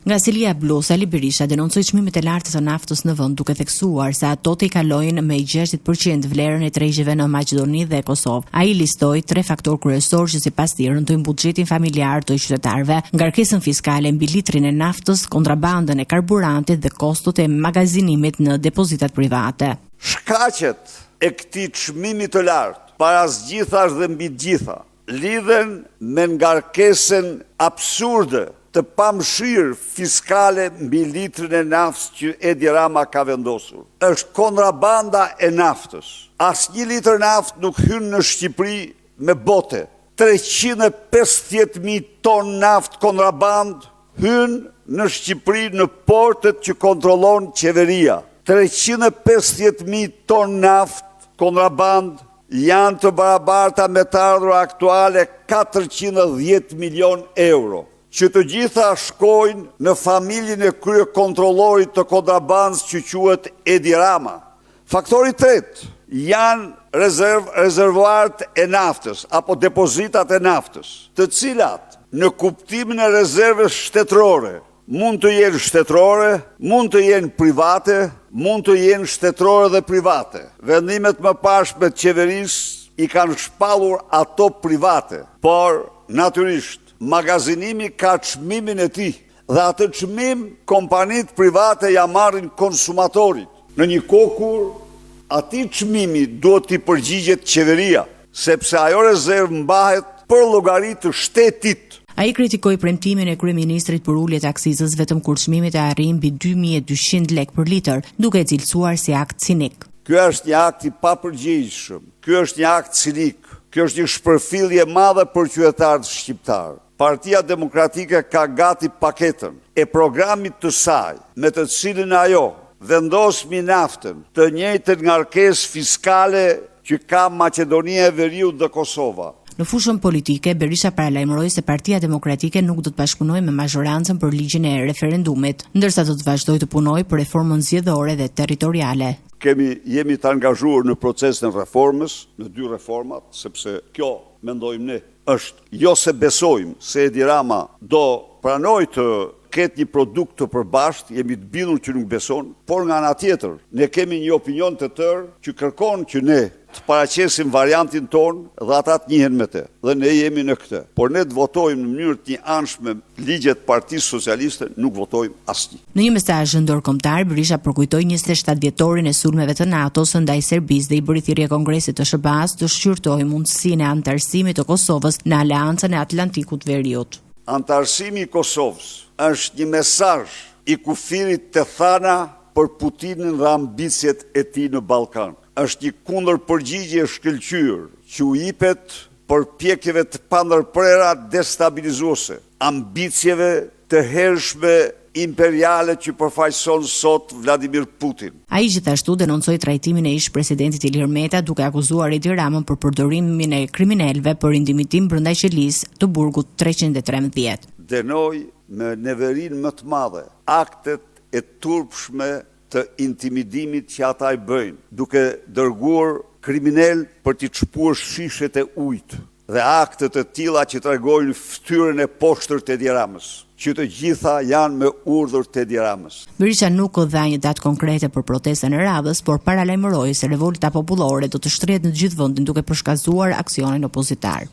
Nga Silia Blu, Sali Berisha denoncoi çmimet e larta të naftës në vend, duke theksuar se ato të kalojnë me 60% vlerën e tregjive në Maqedoni dhe Kosovë. Ai listoi 3 faktorë kryesorë që sipas tij rëndojnë buxhetin familjar të qytetarëve: ngarkesën fiskale mbi litrin e naftës, kontrabandën e karburantit dhe kostot e magazinimit në depozitat private. Shkaqet e këtij çmimi të lartë, para zgjithash dhe mbi gjitha, lidhen me ngarkesën absurde të pamshirë fiskale mbi litrin e naftës që Edi Rama ka vendosur. Është kontrabanda e naftës. Asnjë litër naftë nuk hyn në Shqipëri me bote. 350.000 ton naftë kontraband hyn në Shqipëri në portet që kontrollon qeveria. 350.000 ton naftë kontraband janë të barabarta me të ardhur aktuale 410 milion euro, që të gjitha shkojnë në familjen e kryekontrollorit të kontrabandës që quhet Edi Rama. Faktori tretë janë rezervuarët e naftës apo depozitat e naftës, të cilat në kuptimin e rezervës shtetërore mund të jenë shtetërore, mund të jenë private, mund të jenë shtetërore dhe private. Vendimet më pashme të qeverisë i kanë shpallur ato private, por natyrisht magazinimi ka çmimin e tij dhe atë çmim kompanitë private ja marrin konsumatorit. Në një kohë kur atij çmimi duhet t'i përgjigjet qeveria, sepse ajo rezervë mbahet për llogari të shtetit. Ai kritikoi premtimin e kryeministrit për ulje të aksizës vetëm kur çmimet e arrin mbi 2200 lekë për litër, duke e cilësuar si akt cinik. Ky është një akt i papërgjegjshëm. Ky është një akt cinik. Ky është një shpërfillje e madhe për qytetarët shqiptar. Partia Demokratike ka gati paketën e programit të saj, me të cilin ajo vendos mbi naftën të njëjtën ngarkesë fiskale që ka Maqedonia e Veriut dhe Kosova. Në fushën politike, Berisha paralajmëroi se Partia Demokratike nuk do të bashkëpunojë me mazhorancën për ligjin e referendumit, ndërsa do të vazhdojë të punojë për reformën zgjedhore dhe territoriale. Jemi të angazhuar në procesin e reformës, në 2 reformat, sepse kjo, mendojmë ne, është jo se besojmë se Edi Rama do pranoj të ketë një produkt të përbashkët, jemi të bindur që nuk beson, por nga ana tjetër, ne kemi një opinion të tërë që kërkon që ne të paraqesim variantin ton dhe ata të njihen me te. Dhe ne jemi në këtë. Por ne të votojmë në mënyrë të njëanshme ligjet Partisë Socialiste, nuk votojmë asnjë. Në një mesazh ndërkombëtar, Berisha përkujtoi 27 vjetorin e sulmeve të NATO-s ndaj Serbisë dhe i bëri thirrje Kongresit të SBA-s të shqyrtojë mundësinë e antarësimit të Kosovës në Aleancën e Atlantikut Veriut. Antarësimi i Kosovës është një mesazh i kufirit të thana për Putinin dhe ambicjet e tij në Ballkan. Është një kundërpërgjigje shkëlqyer që u jepet përpjekjeve të pandërprera destabilizuese, ambicjeve të hershme imperiale që përfaqëson sot Vladimir Putin. Ai gjithashtu denoncoi trajtimin e ish-presidentit Ilir Meta, duke akuzuar Edi Ramën për përdorimin e kriminalëve për indimitim brenda qelisë të burgut 313. Denoj me neverinë më të madhe aktet e turpshme të intimidimit që ata i bëjnë, duke dërguar kriminal për t'i çpuar shishet e ujit dhe akte të tilla që tregojnë fytyrën e poshtër të Edi Ramës, që të gjitha janë me urdhër të Edi Ramës. Berisha nuk dha një datë konkrete për protestën e radhës, por paralajmëroi se revolta popullore do të shtrihet në të gjithë vendin, duke përshkallëzuar aksionin opozitar.